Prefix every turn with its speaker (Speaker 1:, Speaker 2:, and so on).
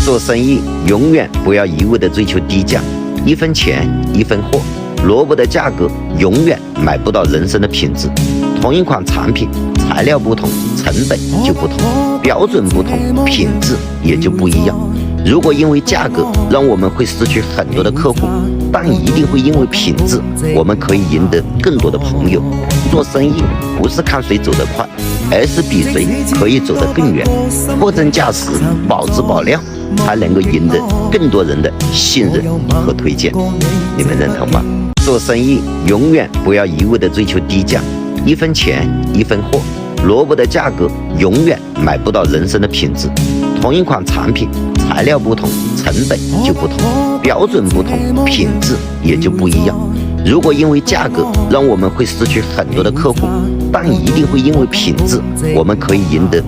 Speaker 1: 做生意永远不要一味的追求低价，一分钱一分货，萝卜的价格永远买不到人生的品质。同一款产品，材料不同，成本就不同，标准不同，品质也就不一样。如果因为价格让我们会失去很多的客户，但一定会因为品质，我们可以赢得更多的朋友。做生意不是看谁走得快，而是比谁可以走得更远。货真价实，保质保量，才能够赢得更多人的信任和推荐。你们认同吗？做生意永远不要一味的追求低价，一分钱一分货，萝卜的价格永远买不到人生的品质。同一款产品，材料不同，成本就不同，标准不同，品质也就不一样。如果因为价格让我们会失去很多的客户，但一定会因为品质，我们可以赢得